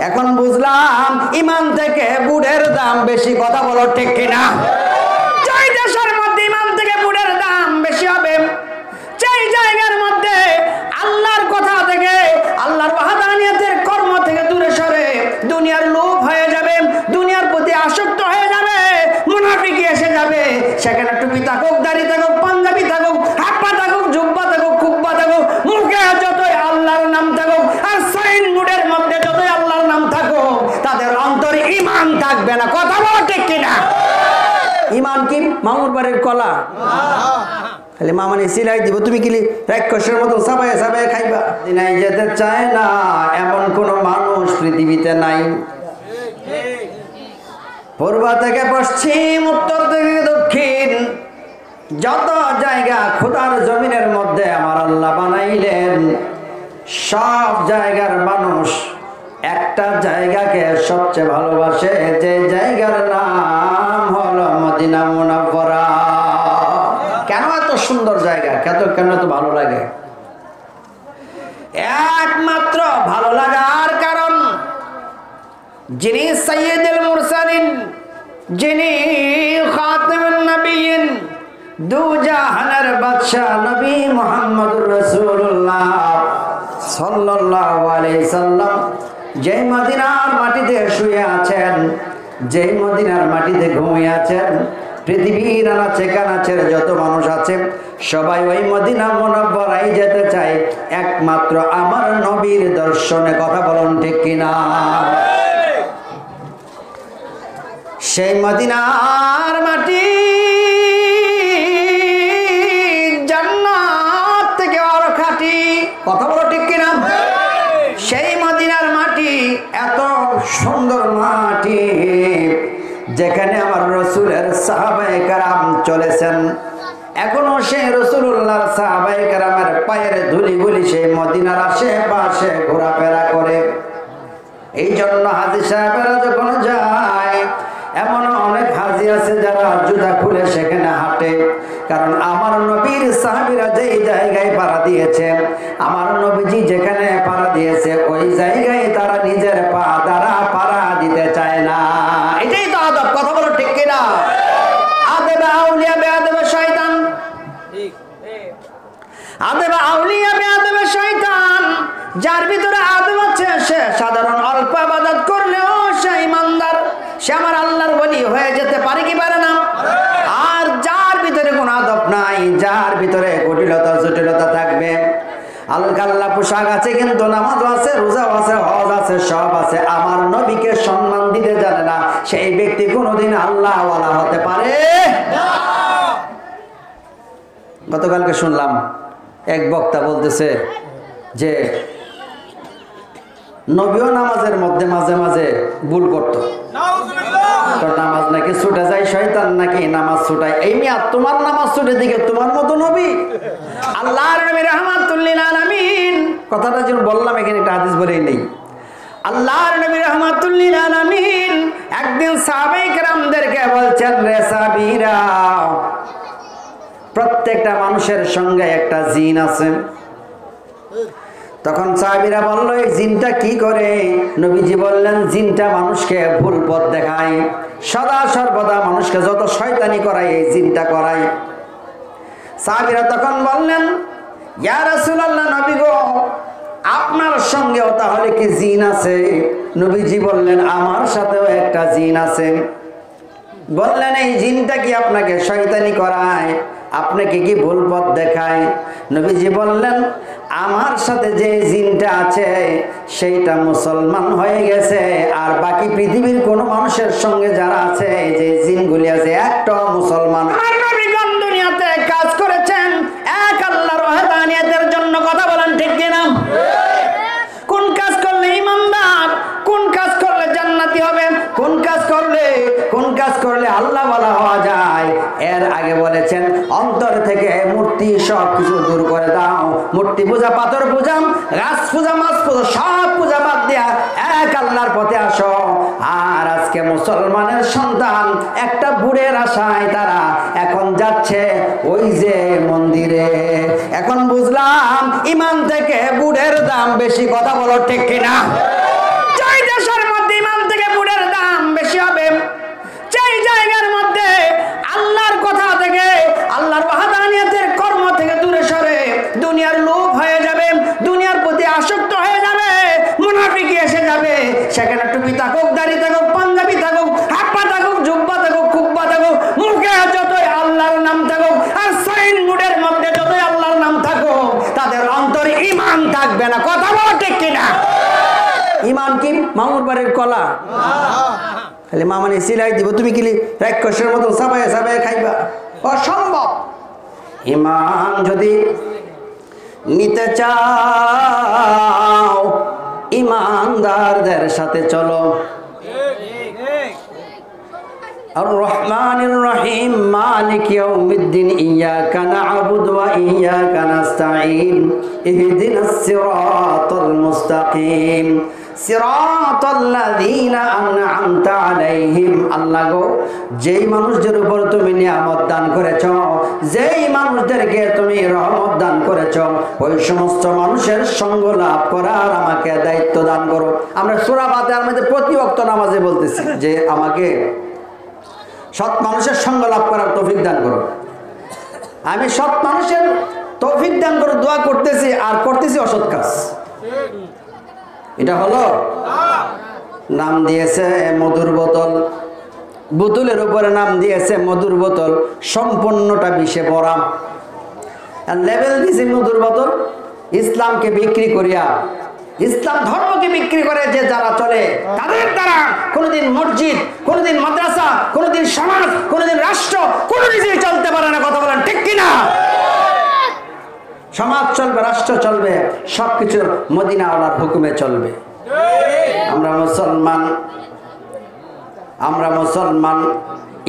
এখন বুঝলাম ইমান থেকে বুড়ের দাম বেশি, কথা বলো ঠিক কিনা? যেই দেশের মধ্যে ইমান থেকে বুড়ের দাম বেশি হবে, যেই জায়গার মধ্যে আল্লাহর কথা থেকে, আল্লাহর ওয়াহদানিয়তের কর্ম থেকে দূরে সরে দুনিয়ার লোভ হয়ে যাবে, দুনিয়ার প্রতি আসক্ত হয়ে যাবে, মুনাফিকি এসে যাবে, সেখানে টুপি থাকুক, দাড়ি থাকুক, পাঞ্জাবি থাকুক, হাপ্পা থাকুক, জুব্বা থাকুক, কুব্বা থাকুক, মুখে যতই আল্লাহর নাম থাকুক আর সাইন মুডের মধ্যে যতই আল্লাহর নাম থাকুক, তাদের অন্তরে ঈমান থাকবে না, কথা বলো ঠিক কিনা? ঈমান কি মামুর বাড়ির কলা? খালি মামানি সিলাই দিব, তুমি কি রাক্ষসের মতো সাবাই সাবাই খাইবা? দিনাই যেতে চায় না এমন কোন মানুষ পৃথিবীতে নাই। পূর্ব থেকে পশ্চিম, উত্তর থেকে দক্ষিণ, যত জায়গা খোদার জমিনের মধ্যে আমার আল্লাহ বানাইলেন, সব জায়গার মানুষ একটা জায়গাকে সবচেয়ে ভালোবাসে, যে জায়গার নাম হলো মদিনা মুনাওয়ারা। কেন এত সুন্দর জায়গা, কেন এত ভালো লাগে? একমাত্র ভালো লাগার কারণ, যিনি সাইয়্যিদুল মুরসালিন, যিনি খাতামুন নবিয়্যিন, দু জাহানের বাদশা নবী মুহাম্মদুর রাসূলুল্লাহ সাল্লাল্লাহু আলাইহি সাল্লাম যে মদিনার মাটিতে শুয়ে আছেন, যে মদিনার মাটিতে ঘুমিয়ে আছেন, পৃথিবীর আনাচে কানাচের যত মানুষ আছে সবাই ওই মদিনা মুনাওয়ারায় যেতে চায় একমাত্র আমার নবীর দর্শনে, কথা বলুন ঠিক কিনা? সেই মদিনার মাটি জান্নাত থেকে আরো খাঁটি, কথা বলো ঠিক কিনা? সেই মদিনার মাটি এত সুন্দর মাটি, যেখানে আমার রাসূলের সাহাবায়ে কেরাম চলেছেন, এখনো সেই রাসূলুল্লাহর সাহাবায়ে কেরামের পায়ের ধুলিগুলি সেই মদিনার আশেপাশে ঘোরাফেরা করে। এই জন্য হাজী সাহেবেরা যখন যায়, এমন অনেক হাজী আছে যারা জুতা খুলে সেখানে হাঁটে, কারণ আমার নবীর সাহাবীরা যেই জায়গায় পাড়া দিয়েছে, আমার নবীজি যেখানে পাড়া দিয়েছে ওই জায়গায় তারা নিজের পা দ্বারা পাড়া দিতে চায় না। এটাই তো আদব, কথা বলো ঠিক কিনা? আদব আউলিয়া বেআদব শয়তান, আদব আউলিয়া বেআদব শয়তান। যার ভিতরে আদব আছে সে সাধারণ অল্প ইবাদত করলেও সে ঈমানদার, সে আমার আল্লাহর ওলি হয়ে যেতে পারে কি পারে না? আর যার ভিতরে কোনো আদব নাই, যার ভিতরে কুটিলতা জটিলতা থাকবে, আলকাল্লা পোশাক আছে কিন্তু নামাজও আছে, রোজাও আছে, হজ আছে, সব আছে, আমার নবীকে সম্মান দিতে জানে না, সেই ব্যক্তি কোনোদিন আল্লাহ ওয়ালা হতে পারে না। গতকালকে শুনলাম এক বক্তা বলতেছে যে নবীও নামাজের মধ্যে মাঝে মাঝে ভুল করত, নামাজ নাকি ছুটে যায়, শয়তান নাকি নামাজ ছুটায়। এই মিয়া তোমার নামাজ ছুটে দিকে তোমার মতো নবী, আল্লাহর নবী রাহমাতুল লিল আলামিন, কথাটা যেন বললাম এখানে একটা হাদিস বলেই নেই। আল্লাহর নবী রাহমাতুল লিল আলামিন একদিন সাহাবায়ে কেরামদেরকে বলছেন, রে সাহাবীরা, প্রত্যেকটা মানুষের সঙ্গে একটা জিন আছে। তখন সাহাবীরা বলল, এই জিনটা কি করে? নবীজি বললেন, জিনটা মানুষকে ভুল পথ দেখায়, সদা সর্বদা মানুষকে যত শয়তানি করায় এই জিনটা করায়। সাহাবীরা তখন বললেন, ইয়া রাসূলুল্লাহ, নবী গো, আপনার সঙ্গেও তাহলে কি জিন আছে? নবীজি বললেন, আমার সাথেও একটা জিন আছে। বললেন, এই জিনটা কি আপনাকে শয়তানি করায়, আপনাকে কি ভুল পথ দেখায়? নবীজি বললেন, আমার সাথে যে জিনটা আছে সেইটা মুসলমান হয়ে গেছে, আর বাকি পৃথিবীর কোন মানুষের সঙ্গে যারা আছে যে জিনগুলি আছে একটাও মুসলমান। নবীগণ দুনিয়াতে কাজ করেছেন এক আল্লাহর ওয়াহদানিয়তের জন্য, কথা বলেন ঠিক কিনা? কোন কাজ করলে ঈমানদার, কোন কাজ করলে জান্নাতি হবে, কোন কাজ করলে আল্লাহ ওয়ালা হওয়া যায়, এর আগে বলেছেন অন্তর থেকে মূর্তি সব কিছু দূর করে দাও। মূর্তি পূজা, পাথর পূজা, গাছ পূজা, মাছ পূজা, সব পূজা বাদ দিয়া এক আল্লাহর পথে আসো। আর আজকে মুসলমানের সন্তান একটা বুড়ের আশায় তারা এখন যাচ্ছে ওই যে মন্দিরে। এখন বুঝলাম ঈমান থেকে বুড়ের দাম বেশি, কথা বলো ঠিক কিনা? সেখানে টুপি থাকুক, দাড়ি থাকুক, পাঞ্জাবি থাকুক, হাপ্পা থাকুক, জুব্বা থাকুক, কুব্বা থাকুক, মুখে যতই আল্লাহর নাম থাকুক আর সাইন মুডের মধ্যে যতই আল্লাহর নাম থাকুক, তাদের অন্তরে ঈমান থাকবে না। কথা বলো ঠিক কিনা? ঈমান কি মামুর বাড়ির কলা? খালি মামানি সিলাই দিব, তুমি কি রাক্ষসের মতো সাবায়ে সাবায়ে খাইবা? অসম্ভব। ঈমান যদি নিতে চাও ঈমানদারদের সাথে চলো। আর রহমানির রহিম মালিক ইয়াউমিদ্দিন ইয়্যাকা না'বুদু ওয়া ইয়্যাকা নাস্তাঈন ইহদিনাস সিরাতাল মুস্তাকিম সিরাতাল্লাযীনা আন'আমতা আলাইহিম। আল্লাহ গো, যেই মানুষদের উপর তুমি নিয়ামত দান করেছো, যেই মানুষদেরকে তুমি রহমত দান করেছো, ওই সমস্ত মানুষের সঙ্গ লাভ করার আমাকে দায়িত্ব দান করো। আমরা সূরা ফাতিহার মধ্যে প্রতি ওয়াক্ত নামাজে বলতেছি যে আমাকে সৎ মানুষের সঙ্গ লাভ করার তৌফিক দান করো। আমি সৎ মানুষের তৌফিক দান করে দোয়া করতেছি আর করতেছি অসৎ কাজ। এটা হলো নাম দিয়েছে মধুর বোতল, বোতলের উপরে নাম দিয়েছে মধুর বোতল, সম্পূর্ণটা বিষে ভরা। আর লেবেল দিয়েছে মধুর বোতল। ইসলামকে বিক্রি করিয়া, ইসলাম ধর্মকে বিক্রি করে যে যারা চলে, তাদের দ্বারা কোনোদিন মসজিদ, কোনোদিন মাদ্রাসা, কোনোদিন সমাজ, কোনোদিন রাষ্ট্র কোনো কিছুই চলতে পারে না। কথা বলেন ঠিক কিনা? সমাজ চলবে, রাষ্ট্র চলবে, সবকিছু মদিনাওয়ালার হুকুমে চলবে। আমরা মুসলমান,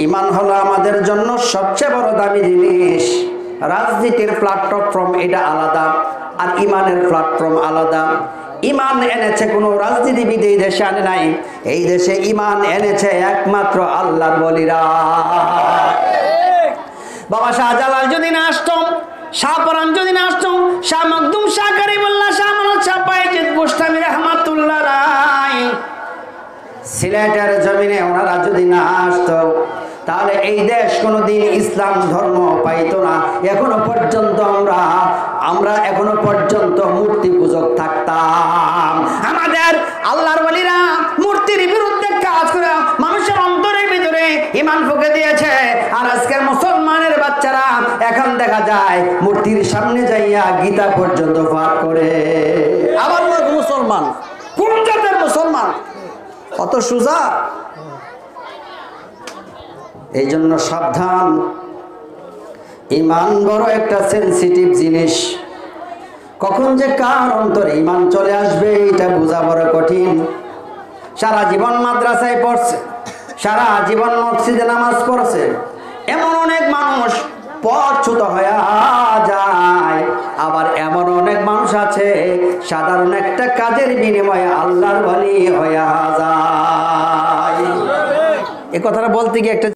ঈমান হলো আমাদের জন্য সবচেয়ে বড় দামি জিনিস। রাজনীতির প্ল্যাটফর্ম এটা আলাদা, আর ঈমানের প্ল্যাটফর্ম আলাদা। ঈমান এনেছে কোন রাজনীতিবিদ এই দেশে আনে নাই। এই দেশে ঈমান এনেছে একমাত্র আল্লাহর ওলিরা। বাবা শাহজালাল যদি না আসতো, শাহপরান যদি না আসতো, শাহ মখদুম, শাহ গরিবুল্লাহ, শাহ মানব, শাহ বাইজিদ বুস্তামি রাহমাতুল্লাহ আলাইহি, সিলেটের জমিনে ওনারা যদি না আসতো, তাহলে এই দেশ কোনোদিন ইসলাম ধর্ম পাইতো না। এখনো পর্যন্ত আমরা এখনো পর্যন্ত মূর্তি পূজক থাকতাম। আমাদের আল্লাহর ওলিরা মূর্তির বিরুদ্ধে কাজ করে মানুষের অন্তরের ভিতরে ঈমান ফুঁকে দিয়েছে। আর আজকের মুসলমানের বাচ্চারা এখন দেখা যায় মূর্তির সামনে যাইয়া গীতা পর্যন্ত পাঠ করে। আবার মুসলমান, কোন জাতের মুসলমান? অত সোজা? এই জন্য সাবধান। ঈমান বড় একটা সেনসিটিভ জিনিস। কখন যে কার অন্তরে ঈমান চলে আসবে এটা বোঝা বড় কঠিন। সারা জীবন মাদ্রাসায় পড়ছে, সারা জীবন মসজিদে নামাজ পড়ছে, এমন অনেক মানুষ পথচ্যুত হয়ে যায়। আবার এমন অনেক মানুষ আছে সাধারণ একটা কাজের বিনিময়ে আল্লাহর ওলি হয়ে যায়। এই কথাটা বলতে গিয়ে একটা